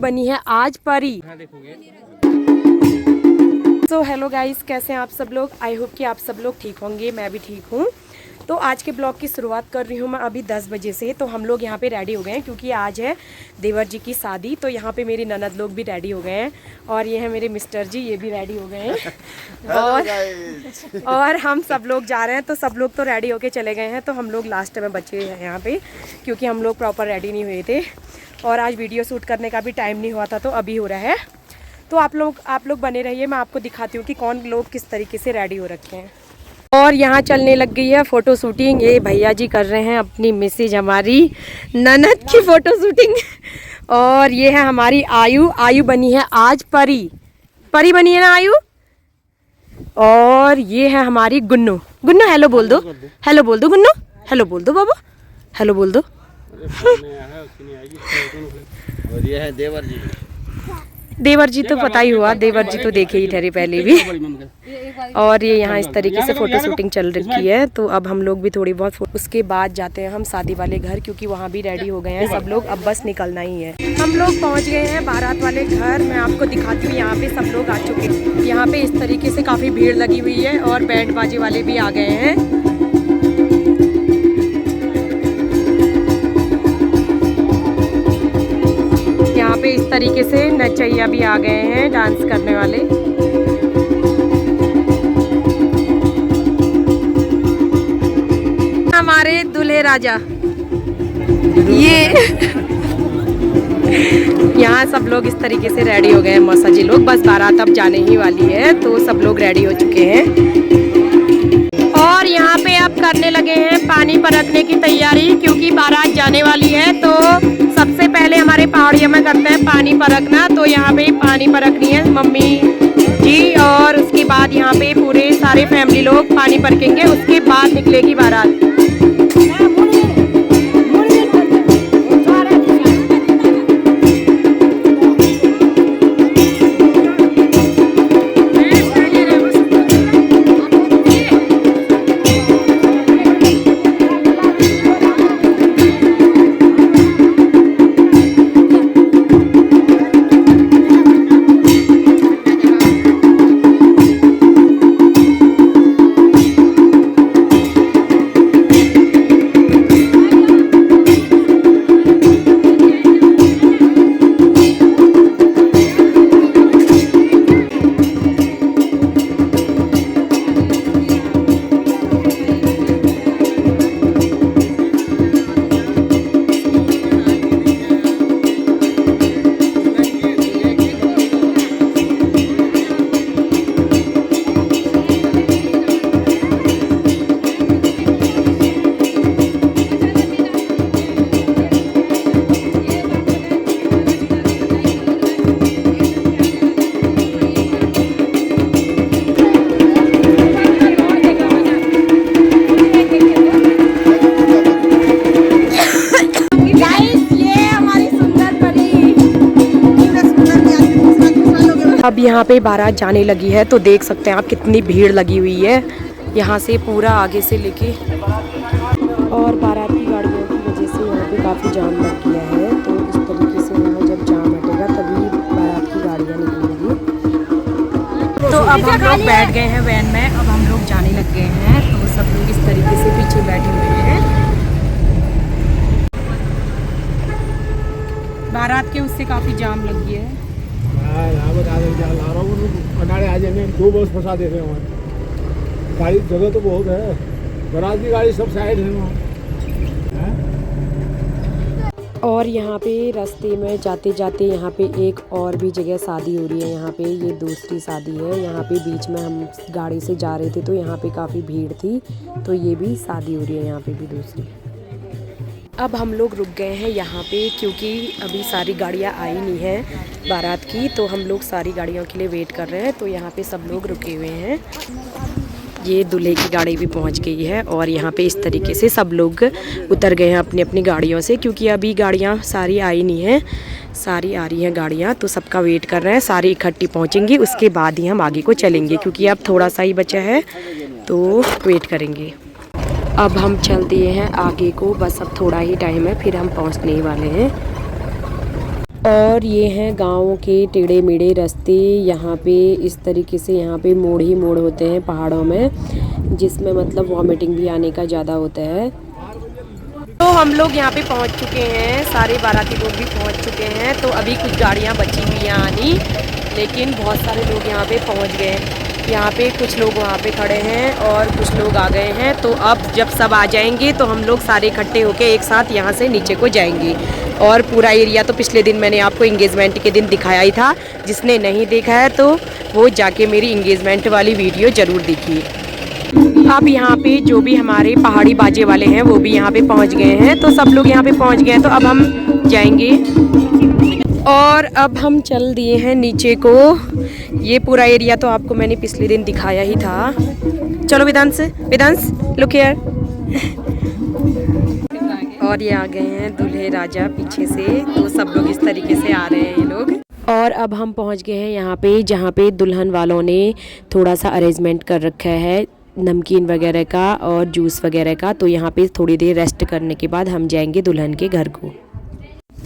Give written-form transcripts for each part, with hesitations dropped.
बनी है आज परी। सो हेलो गाइस, कैसे हैं आप सब लोग। आई होप कि आप सब लोग ठीक होंगे, मैं भी ठीक हूँ। तो आज के ब्लॉग की शुरुआत कर रही हूँ मैं अभी 10 बजे से। तो हम लोग यहाँ पे रेडी हो गए हैं क्योंकि आज है देवर जी की शादी। तो यहाँ पे मेरी ननद लोग भी रेडी हो गए हैं और ये है मेरे मिस्टर जी, ये भी रेडी हो गए हैं। और हम सब लोग जा रहे हैं। तो सब लोग तो रेडी होके चले गए हैं, तो हम लोग लास्ट में बचे हैं यहाँ पे क्योंकि हम लोग प्रॉपर रेडी नहीं हुए थे और आज वीडियो शूट करने का भी टाइम नहीं हुआ था, तो अभी हो रहा है। तो आप लोग बने रहिए, मैं आपको दिखाती हूँ कि कौन लोग किस तरीके से रेडी हो रखे हैं। और यहाँ चलने लग गई है फ़ोटो शूटिंग। ये भैया जी कर रहे हैं अपनी मिसेज हमारी ननद की फ़ोटो शूटिंग। और ये है हमारी आयु बनी है आज परी बनी है ना आयु। और ये है हमारी गुन्नू हेलो बोल दो, गुन्नू हेलो बोल दो बाबा, हेलो बोल दो। और ये है देवर जी तो पता ही हुआ, देवर जी तो देखे ही ठहरे पहले भी। और ये यहाँ इस तरीके से फोटो शूटिंग चल रही है। तो अब हम लोग भी थोड़ी बहुत उसके बाद जाते हैं हम शादी वाले घर क्योंकि वहाँ भी रेडी हो गए हैं सब लोग, अब बस निकलना ही है। हम लोग पहुँच गए हैं बारात वाले घर। मैं आपको दिखाती हूँ, यहाँ पे सब लोग आ चुके हैं। यहाँ पे इस तरीके से काफ़ी भीड़ लगी हुई है और बैंड बाजे वाले भी आ गए हैं। यहाँ पे इस तरीके से नचैया भी आ गए हैं, डांस करने वाले। हमारे दूल्हे राजा ये यहाँ सब लोग इस तरीके से रेडी हो गए हैं। मौसा जी लोग, बस बारात अब जाने ही वाली है तो सब लोग रेडी हो चुके हैं। और यहाँ पे अब करने लगे हैं पानी परतने की तैयारी क्योंकि बारात जाने वाली है। तो सबसे पहले हमारे पहाड़ियों में करते हैं पानी परखना। तो यहाँ पे पानी परखनी है मम्मी जी और उसके बाद यहाँ पे पूरे सारे फैमिली लोग पानी परखेंगे, उसके बाद निकलेगी बारात। अब यहाँ पे बारात जाने लगी है तो देख सकते हैं आप कितनी भीड़ लगी हुई है यहाँ से पूरा आगे से लेके। और बारात की गाड़ियों की वजह से यहाँ पे काफ़ी जाम लग गया है। तो इस तरीके से यहाँ जब जाम हटेगा तभी बारात की गाड़ियाँ निकलेंगी। तो अब हम लोग बैठ गए हैं वैन में, अब हम लोग जाने लग गए हैं। तो सब लोग इस तरीके से पीछे बैठे हुए हैं। बारात के उससे काफ़ी जाम लग गया है। आ जाएंगे, 2 बस फंसा दे रहे हैं। गाड़ी जगह तो बहुत है, बारात की गाड़ी सब साइड है वहाँ। और यहाँ पे रास्ते में जाते जाते यहाँ पे एक और भी जगह शादी हो रही है। यहाँ पे ये दूसरी शादी है। यहाँ पे बीच में हम गाड़ी से जा रहे थे तो यहाँ पे काफ़ी भीड़ थी, तो ये भी शादी हो रही है यहाँ पे भी दूसरी। अब हम लोग रुक गए हैं यहाँ पे क्योंकि अभी सारी गाड़ियाँ आई नहीं हैं बारात की, तो हम लोग सारी गाड़ियों के लिए वेट कर रहे हैं। तो यहाँ पे सब लोग रुके हुए हैं। ये दूल्हे की गाड़ी भी पहुँच गई है और यहाँ पे इस तरीके से सब लोग उतर गए हैं अपनी अपनी गाड़ियों से क्योंकि अभी गाड़ियाँ सारी आई नहीं हैं, सारी आ रही हैं गाड़ियाँ। तो सबका वेट कर रहे हैं, सारी इकट्ठी पहुँचेंगी उसके बाद ही हम आगे को चलेंगे क्योंकि अब थोड़ा सा ही बचा है तो वेट करेंगे। अब हम चल दिए हैं आगे को, बस अब थोड़ा ही टाइम है फिर हम पहुंचने ही वाले हैं। और ये हैं गाँव के टेढ़े मेढ़े रास्ते। यहाँ पे इस तरीके से यहाँ पे मोड़ ही मोड़ होते हैं पहाड़ों में, जिसमें मतलब वॉमिटिंग भी आने का ज़्यादा होता है। तो हम लोग यहाँ पे पहुँच चुके हैं, सारे बाराती लोग भी पहुँच चुके हैं। तो अभी कुछ गाड़ियाँ बची हुई हैं आनी, लेकिन बहुत सारे लोग यहाँ पे पहुँच गए हैं। यहाँ पे कुछ लोग वहाँ पे खड़े हैं और कुछ लोग आ गए हैं। तो अब जब सब आ जाएंगे तो हम लोग सारे इकट्ठे होके एक साथ यहाँ से नीचे को जाएंगे। और पूरा एरिया तो पिछले दिन मैंने आपको इंगेजमेंट के दिन दिखाया ही था, जिसने नहीं देखा है तो वो जाके मेरी इंगेजमेंट वाली वीडियो ज़रूर देखिए। अब यहाँ पे जो भी हमारे पहाड़ी बाजे वाले हैं वो भी यहाँ पे पहुँच गए हैं। तो सब लोग यहाँ पे पहुँच गए हैं, तो अब हम जाएंगे। और अब हम चल दिए हैं नीचे को। ये पूरा एरिया तो आपको मैंने पिछले दिन दिखाया ही था। चलो वेदांश, वेदांश लुक हियर। और ये आ गए हैं दूल्हे राजा पीछे से, तो सब लोग इस तरीके से आ रहे हैं ये लोग। और अब हम पहुंच गए हैं यहाँ पे, जहाँ पे दुल्हन वालों ने थोड़ा सा अरेंजमेंट कर रखा है नमकीन वगैरह का और जूस वगैरह का। तो यहाँ पे थोड़ी देर रेस्ट करने के बाद हम जाएंगे दुल्हन के घर को।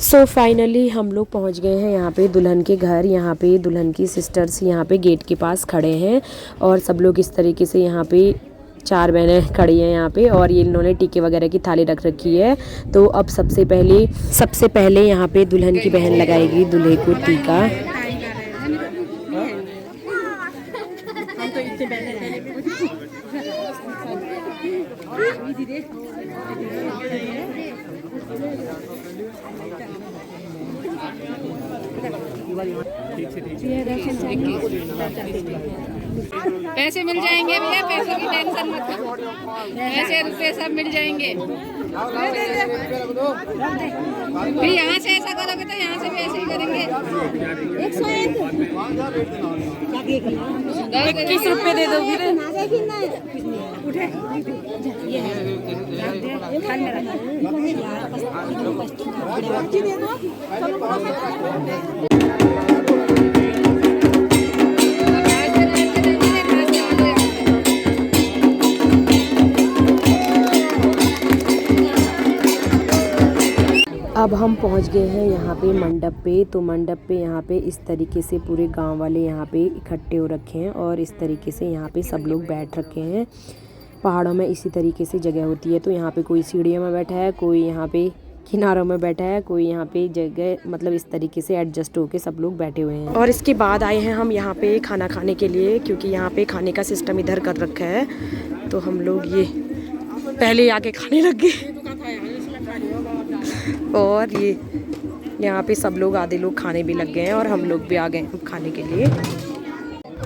सो फाइनली हम लोग पहुँच गए हैं यहाँ पे दुल्हन के घर। यहाँ पे दुल्हन की सिस्टर्स यहाँ पे गेट के पास खड़े हैं और सब लोग इस तरीके से यहाँ पे 4 बहनें खड़ी हैं यहाँ पे। और ये इन्होंने टीके वगैरह की थाली रख रखी है। तो अब सबसे पहले यहाँ पे दुल्हन की बहन लगाएगी दूल्हे को टीका। पैसे मिल जाएंगे भैया, पैसों की टेंशन मत लो, पैसे रुपए सब मिल जाएंगे। फिर यहाँ से ऐसा करोगे तो यहाँ से भी ऐसे ही करेंगे। 21 रुपये दे दो फिर। अब हम पहुंच गए हैं यहाँ पे मंडप पे। तो मंडप पे यहाँ पे इस तरीके से पूरे गांव वाले यहाँ पे इकट्ठे हो रखे हैं और इस तरीके से यहाँ पे सब लोग बैठ रखे हैं। पहाड़ों में इसी तरीके से जगह होती है। तो यहाँ पे कोई सीढ़ियों में बैठा है, कोई यहाँ पे किनारों में बैठा है, कोई यहाँ पे जगह मतलब इस तरीके से एडजस्ट होके सब लोग बैठे हुए हैं। और इसके बाद आए हैं हम यहाँ पे खाना खाने के लिए, क्योंकि यहाँ पे खाने का सिस्टम इधर कर रखा है। तो हम लोग ये पहले आके खाने लग गए। और ये यहाँ पे सब लोग आधे लोग खाने भी लग गए हैं और हम लोग भी आ गए हैं खाने के लिए।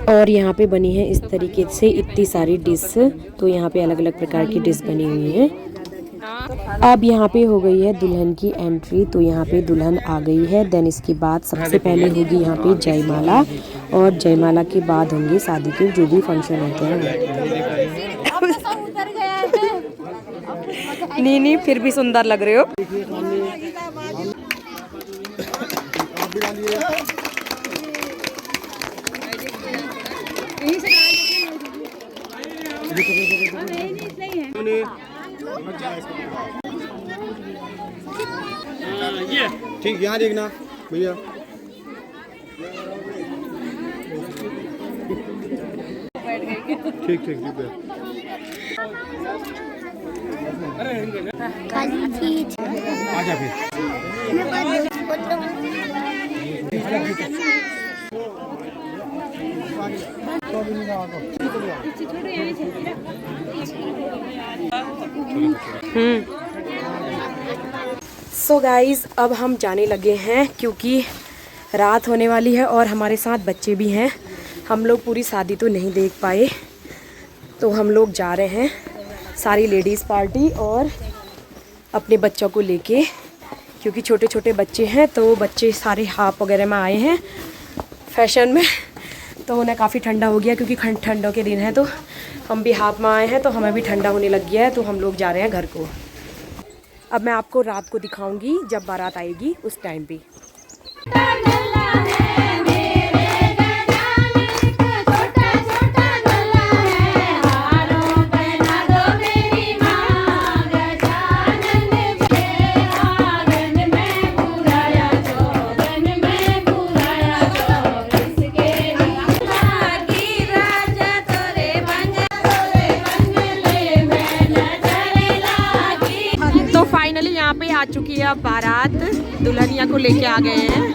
और यहाँ पे बनी है इस तरीके से इतनी सारी डिश। तो यहाँ पे अलग अलग प्रकार की डिश बनी हुई है। अब यहाँ पे हो गई है दुल्हन की एंट्री। तो यहाँ पे दुल्हन आ गई है। देन इसके बाद सबसे पहले होगी यहाँ पे जयमाला, और जयमाला के बाद होंगे शादी के जो भी फंक्शन होते हैं। नहीं फिर भी सुंदर लग रहे हो। ठीक, यहाँ देखना भैया। ठीक ठीक ठीक है। आजा फिर। सो गाइज़ अब हम जाने लगे हैं, क्योंकि रात होने वाली है और हमारे साथ बच्चे भी हैं। हम लोग पूरी शादी तो नहीं देख पाए, तो हम लोग जा रहे हैं सारी लेडीज़ पार्टी और अपने बच्चों को लेके, क्योंकि छोटे छोटे बच्चे हैं। तो बच्चे सारे हाफ वगैरह में आए हैं फैशन में। तो उन्हें काफ़ी ठंडा हो गया, क्योंकि ठंडों के दिन है। तो हम भी हाफ में आए हैं, तो हमें भी ठंडा होने लग गया है। तो हम लोग जा रहे हैं घर को। अब मैं आपको रात को दिखाऊंगी जब बारात आएगी उस टाइम पे। दुल्हनिया को लेके आ गए हैं।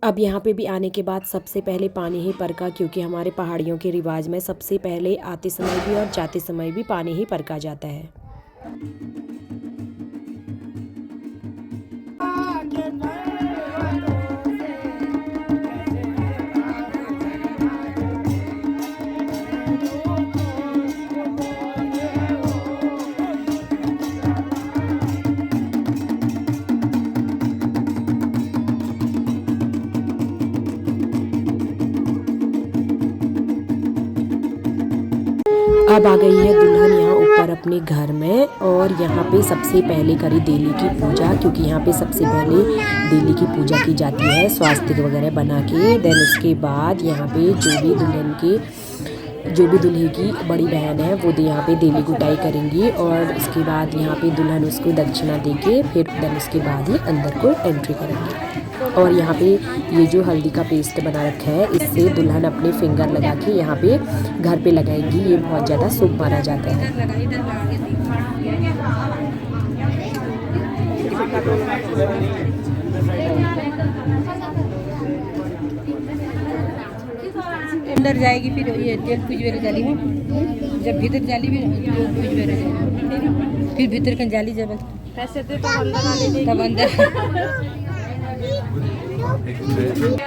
अब यहाँ पे भी आने के बाद सबसे पहले पानी ही परका, क्योंकि हमारे पहाड़ियों के रिवाज में सबसे पहले आते समय भी और जाते समय भी पानी ही परका जाता है। अब आ गई है दुल्हन यहाँ ऊपर अपने घर में, और यहाँ पे सबसे पहले करी देली की पूजा, क्योंकि यहाँ पे सबसे पहले देली की पूजा की जाती है स्वास्तिक वगैरह बना के। देन उसके बाद यहाँ पे जो भी दूल्हे की बड़ी बहन है वो यहाँ पे देली गुटाई करेंगी, और उसके बाद यहाँ पे दुल्हन उसको दक्षिणा देके फिर देन उसके बाद ही अंदर को एंट्री करेंगी। और यहाँ पे ये जो हल्दी का पेस्ट बना रखा है, इससे दुल्हन अपने फिंगर लगा के यहाँ पे घर पे लगाएंगी। ये बहुत ज़्यादा शुभ माना जाता है। अंदर जाएगी फिर ये तेल पूजवेरे जाली में, जब भीतर जाली भी तेल पूजवेरे जाली, फिर भीतर का जाली जब पैसे दे तो अंदर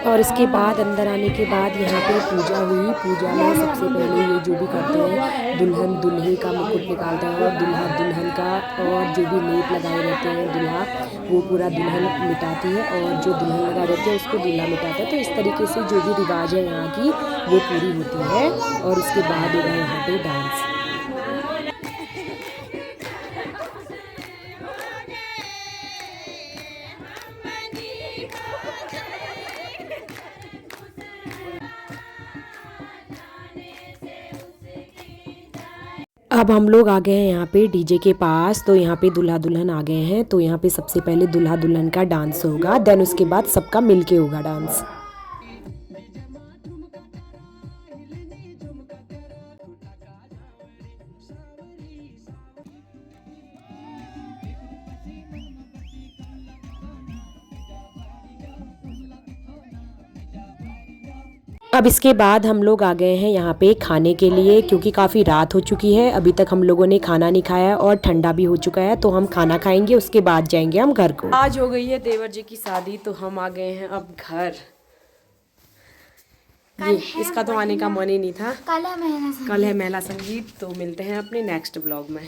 और इसके बाद अंदर आने के बाद यहाँ पे पूजा हुई। पूजा में सबसे पहले ये जो भी करते हैं, दुल्हन दूल्हे का मुकुट निकालता है और दूल्हा दुल्हन का, और जो भी लेप लगाए रहते हैं दूल्हा वो पूरा दुल्हन मिटाती है, और जो दुल्हन लगा रहते हैं उसको दूल्हा मिटाता है। तो इस तरीके से जो भी रिवाज है यहाँ की वो पूरी होती है। और उसके बाद होगा यहाँ पे डांस। अब हम लोग आ गए हैं यहाँ पे डीजे के पास। तो यहाँ पे दूल्हा दुल्हन आ गए हैं। तो यहाँ पे सबसे पहले दूल्हा दुल्हन का डांस होगा, देन उसके बाद सबका मिलके होगा डांस। अब इसके बाद हम लोग आ गए हैं यहाँ पे खाने के लिए, क्योंकि काफ़ी रात हो चुकी है। अभी तक हम लोगों ने खाना नहीं खाया और ठंडा भी हो चुका है। तो हम खाना खाएंगे, उसके बाद जाएंगे हम घर को। आज हो गई है देवर जी की शादी, तो हम आ गए हैं अब घर। ये इसका तो आने का मन ही नहीं था। कल है महिला संगीत। तो मिलते हैं अपने नेक्स्ट ब्लॉग में।